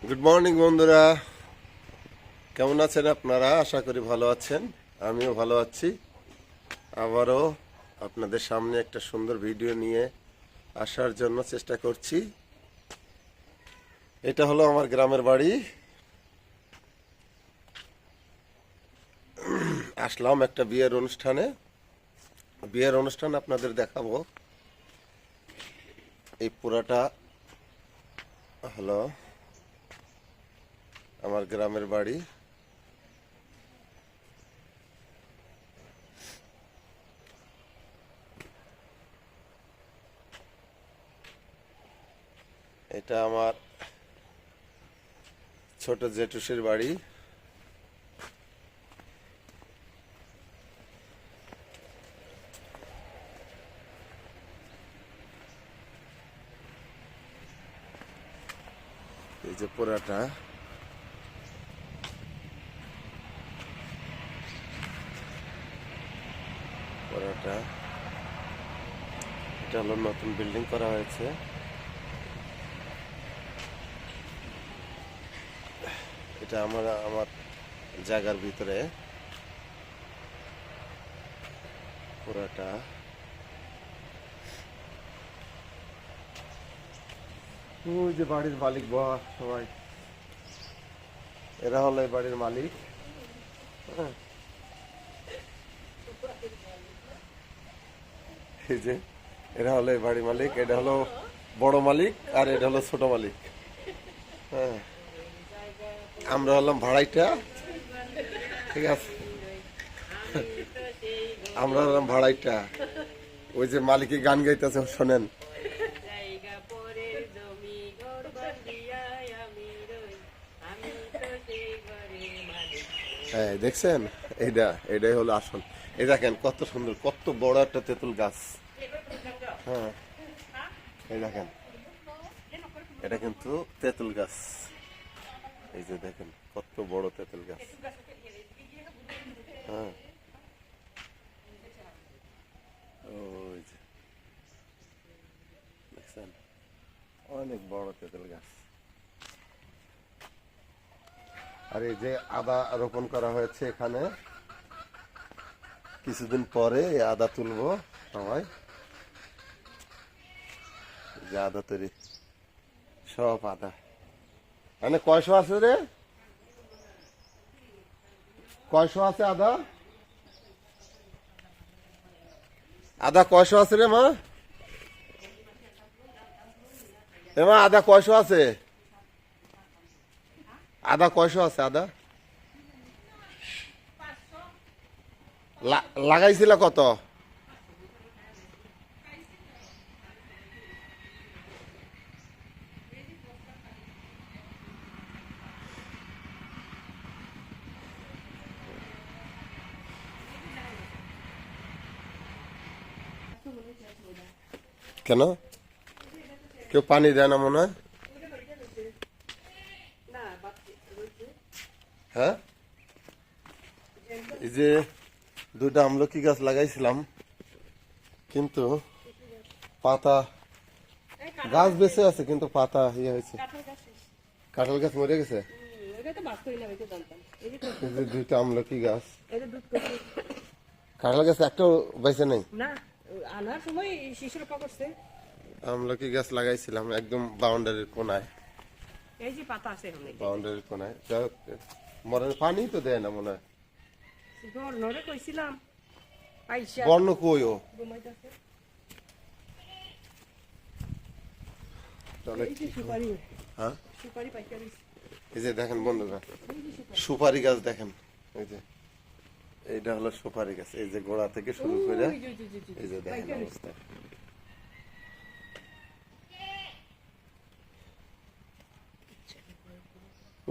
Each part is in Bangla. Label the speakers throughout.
Speaker 1: গুড মর্নিং বন্ধুরা, কেমন আছেন আপনারা? আশা করি ভালো আছেন। আমিও ভালো আছি। আবারও আপনাদের সামনে একটা সুন্দর ভিডিও নিয়ে আসার জন্য চেষ্টা করছি। এটা হলো আমার গ্রামের বাড়ি। আসলাম একটা বিয়ের অনুষ্ঠান আপনাদের দেখাবো। এই পুরাটা হলো আমার গ্রামের বাড়ি। এটা আমার ছোট জেঠুসির বাড়ি। এই যে পুরাটা এটা হলো নতুন বিল্ডিং করা হয়েছে। এটা আমার জায়গার ভিতরে পুরাটা। ওই যে বাড়ির মালিক সবাই, এরা হলো এই বাড়ির মালিক। হ্যাঁ, এই যে এরা হলো এই বাড়ির মালিক। এটা হলো বড় মালিক আর এটা হলো ছোট মালিক। হ্যাঁ, আমরা হলাম ভাড়াইটা। ঠিক আছে, আমরা হলাম ভাড়াইটা। ওই যে মালিকে গান গাইতেছে, শোনেন। হ্যাঁ, দেখছেন? এটাই হলো আসল। এই দেখেন কত সুন্দর, কত বড় একটা তেঁতুল গাছ। হ্যাঁ, এই দেখেন, এটা কিন্তু তেঁতুল গাছ। এই যে দেখেন কত বড় তেঁতুল গাছ। হ্যাঁ, ওই যে দেখছেন, অনেক বড় তেঁতুল গাছ। আর এই যে আদা রোপণ করা হয়েছে এখানে। কিছুদিন পরে এই আদা তুলবো সবাই। যে আদা তৈরি, সব আদা। মানে কয়শো আছে রে? কয়শো আছে আদা? আদা কয়শো আছে রে মা? এ মা, আদা কয়শো আছে? আদা কয়শো আছে? আদা লাগাইছিল কত? কেন কেউ পানি দেয় না মনে হয়? হ্যাঁ, এই যে দুইটা আমলকি গাছ লাগাইছিলাম, কিন্তু পাতা, গাছ বেঁচে আছে কিন্তু পাতা ইয়ে হয়েছে। কাঁঠাল গাছ মরে গেছে। এই যে দুইটা আমলকি গাছ, কাঁঠাল গাছ একটাও বেঁচে নেই। আমলকি গাছ লাগাইছিলাম একদম বাউন্ডারির কোনায়। বাউন্ডারির কোনায় মরে, পানি তো দেয় না মনে হয়। বর্ণ কই ও? হ্যাঁ, এই যে দেখেন বন্ধুরা, সুপারি গাছ দেখেন। এই যে এইটা হলো সুপারি গাছ। এই যে গোড়া থেকে শুরু করে এই যে দেখেন অবস্থা।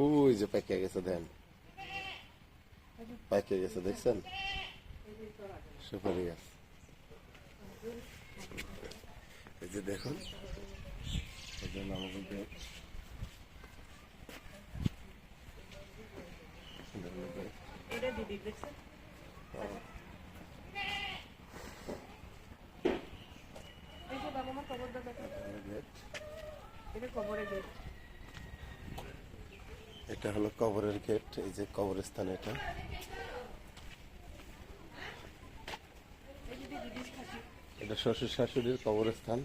Speaker 1: ওই যে পাইকে গেছে, দেন পাইকে গেছে, দেখছেন? সুপারি গাছ। এই যে দেখুন, এই যে আমাদের দেখ, এটা হলো কবরের গেট, এই যে কবরস্থান এটা। এটা শ্বশুর শাশুড়ির কবরস্থান।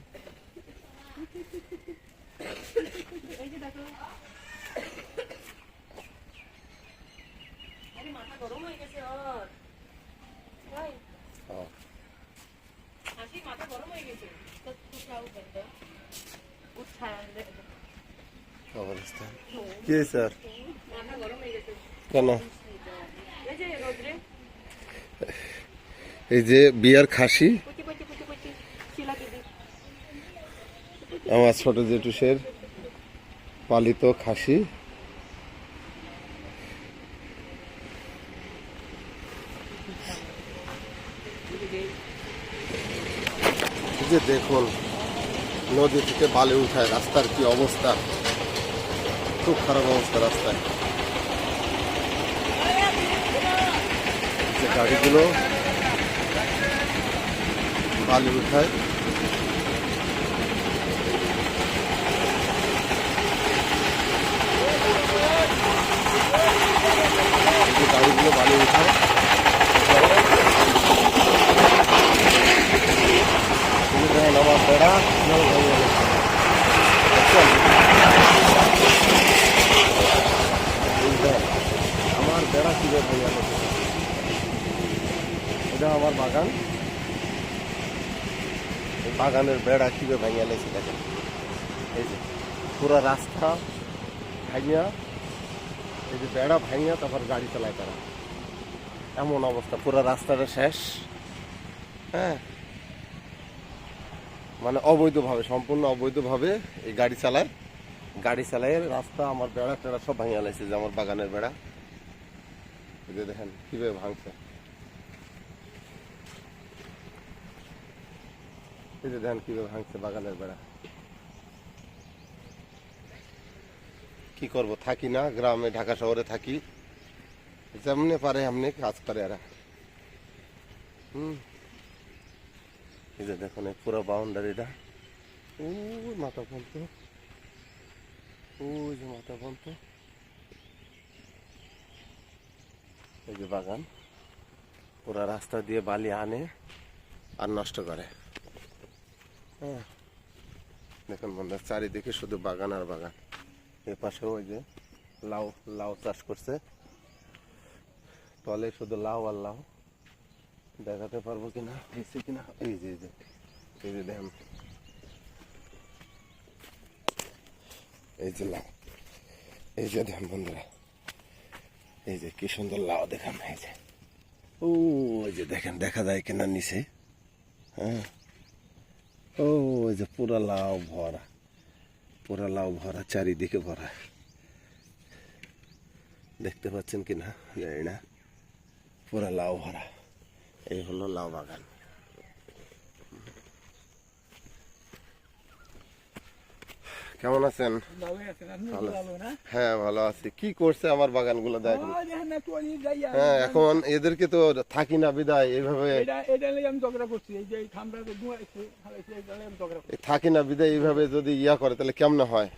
Speaker 1: কবরস্থান কি স্যার কেন? এই যে বিয়ার খাসি, আমার ছোট জেঠুসের পালিত খাসি। যে দেখুন নদী থেকে বালি উঠায়, রাস্তার কি অবস্থা, খুব খারাপ অবস্থা রাস্তায়। যে গাড়িগুলো বালি উঠায়, যে গাড়িগুলো বালি উঠায় আমার বেড়া আমার বেড়া কিভাবে ভেঙে গেছে। এটা আমার বাগান, বাগানের বেড়া কিভাবে ভেঙে গেছে দেখেন। এই যে পুরো রাস্তা ভাঙিয়া, এই যে বেড়া ভাঙিয়া তারপর গাড়ি চালায় তারা, এমন অবস্থা। পুরো রাস্তাটা শেষ। হ্যাঁ, মানে অবৈধভাবে, সম্পূর্ণ অবৈধভাবে এই গাড়ি চালায়। গাড়ি চালায় রাস্তা, আমার বেড়া টেড়া সব ভাঙিয়ে লাইছে। যে আমার বাগানের বেড়া, এই যে দেখেন কিভাবে ভাঙছে। এই যে দেখেন কিভাবে ভাঙছে বাগানের বেড়া। কি করব, থাকি না গ্রামে, ঢাকা শহরে থাকি, যেমনি পারে এমনি কাজ করে এরা। এই যে দেখুন এই পুরো বাউন্ডারিটা, ওই মাথা পর্যন্ত, ওই যে মাথা পর্যন্ত। এই যে বাগান, পুরা রাস্তা দিয়ে বালি আনে আর নষ্ট করে। হ্যাঁ দেখুন বন্ধু, চারিদিকে শুধু বাগান আর বাগান। এ পাশেও ওই যে লাউ, লাউ চাষ করছে, তলে শুধু লাউ আর লাউ। দেখাতে পারবো কিনা, এসে কিনা। এই যে এই যে দেখেন, এই যে লাউ, এই যে দেখেন বন্ধুরা, এই যে কি সুন্দর লাউ দেখান। এই যে ও, ওই যে দেখেন, দেখা যায় কিনা নিচে। হ্যাঁ, ও ওই যে পুরা লাউ ভরা, পুরা লাউ ভরা, চারিদিকে ভরা। দেখতে পাচ্ছেন কিনা জানি না, পুরা লাউ ভরা। এই হলো লাউ বাগান। কেমন আছেন? হ্যাঁ ভালো আছি। কি করছে আমার বাগান গুলো দেখেন। হ্যাঁ, এখন এদেরকে তো থাকি না বিদায় এইভাবে, থাকি না বিদায় এইভাবে যদি ইয়া করে তাহলে কেমনে হয়।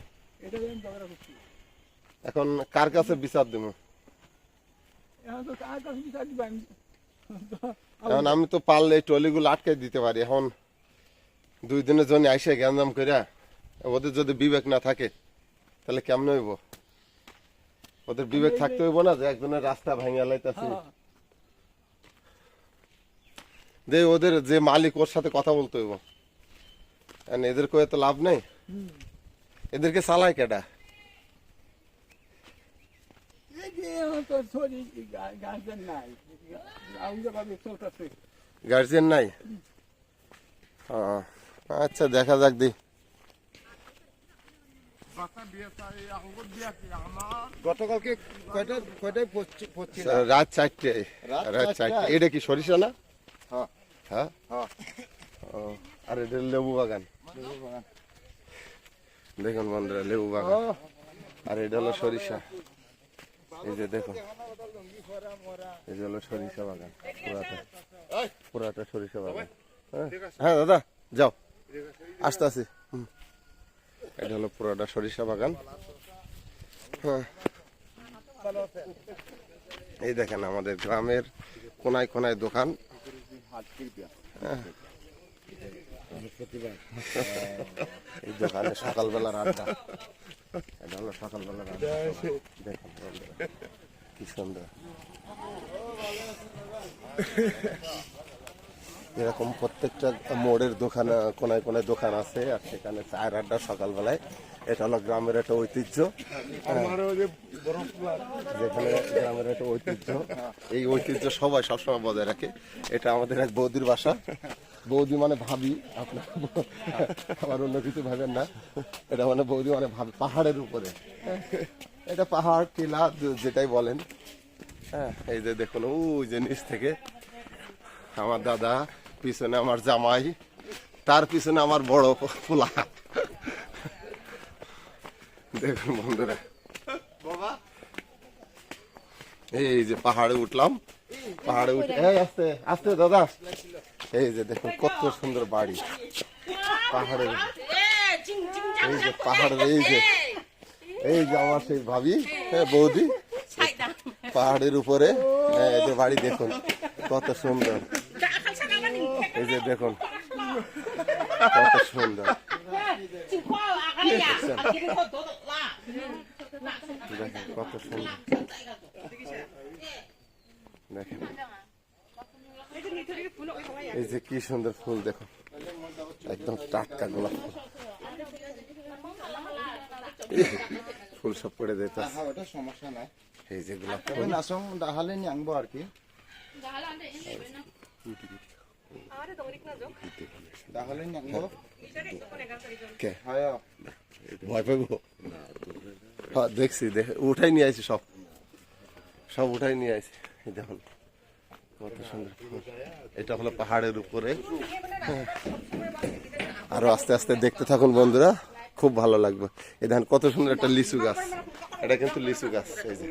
Speaker 1: এখন কার কাছে বিচার দেবো? এখন আমি তো পারলে এই ট্রলিগুলো আটকে দিতে পারি। এখন 2 দিনের জন্য আইসে গ্যাঞ্জাম করিয়া, ওদের যদি বিবেক না থাকে তাহলে কেমন হইব? ওদের বিবেক থাকতে হইব না, যে একজনের রাস্তা ভাঙিয়া লাইতেছে, যে ওদের যে মালিক ওর সাথে কথা বলতে হইব। এদের কয়ে তো লাভ নেই। এদেরকে চালায় কেডা? গার্জিয়ান নাই। আচ্ছা দেখা যাক দি।
Speaker 2: গতকালকে কয়টায়
Speaker 1: রাত 4টায়। রাত 4টায়। এটা কি সরিষা না?
Speaker 2: হ্যাঁ
Speaker 1: হ্যাঁ, আর এটা লেবু বাগান। দেখুন বন্ধুরা, লেবু বাগান, আর এটা হলো সরিষা। এই যে দেখুন, এই যে হলো সরিষা বাগান, পুরাটা সরিষা বাগান। হ্যাঁ দাদা যাও, আসতে আসি। এটা হলো পুরাটা সরিষা বাগান। হ্যাঁ এই দেখেন আমাদের গ্রামের কোনায় কোনায় দোকান। এই দোকানে সকালবেলার আড্ডা, এটা হলো সকালবেলার আড্ডা। দেখেন বন্ধুরা, কি সুন্দর। এরকম প্রত্যেকটা মোড়ের দোকান, কোনায় কোনায় দোকান আছে, আর সেখানে চায়ের আড্ডা সকালবেলায়। এটা হলো গ্রামের একটা ঐতিহ্য, যেখানে গ্রামের একটা ঐতিহ্য। এই ঐতিহ্য সবাই সবসময় বজায় রাখে। এটা আমাদের এক বৌদির বাসা। বৌদি মানে ভাবি, আপনার আমার অন্য কিছু ভাবেন না। এটা মানে বৌদি মানে ভাবি, পাহাড়ের উপরে। এটা পাহাড় টিলা যেটাই বলেন। হ্যাঁ, এই যে দেখুন ওই যে নিচ থেকে আমার দাদা, পিছনে আমার জামাই, তার পিছনে আমার বড় পোলা। দেখুন বন্ধুরা, এই যে পাহাড়ে উঠলাম, পাহাড়ে উঠে আস্তে আস্তে দাদা, এই যে দেখুন কত সুন্দর বাড়ি পাহাড়ের। এই যে পাহাড়ের এই যে আমার সেই ভাবি, হ্যাঁ বৌদি, পাহাড়ের উপরে এই যে বাড়ি দেখুন কত সুন্দর। এই যে দেখুন কত সুন্দর, দেখেন কত সুন্দর। দেখেন এই যে কি সুন্দর ফুল, দেখুন একদম টাটকা গোলাপ ফুল। ফুল সব পড়ে যেত,
Speaker 2: ওটা সমস্যা নাই।
Speaker 1: এই যে গোলাপ ফুল।
Speaker 2: নাচং ডাহালে নিয়ে আনবো আর কি, ডাহালে নিয়ে আনবো।
Speaker 1: কে
Speaker 2: হয়
Speaker 1: ভয় পাবো? হ্যাঁ দেখছি, উঠাই নিয়ে আসি, সব সব উঠাই নিয়ে আসি। এই দেখুন কত সুন্দর ফুল। এটা হলো পাহাড়ের উপরে। আরো আস্তে আস্তে দেখতে থাকুন বন্ধুরা, খুব ভালো লাগবে। এই দেখেন কত সুন্দর একটা লিচু গাছ, এটা কিন্তু লিচু গাছ। এই যে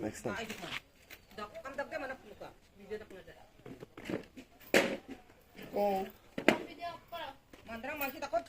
Speaker 1: দেখছেন?
Speaker 3: Mandrang masih takut.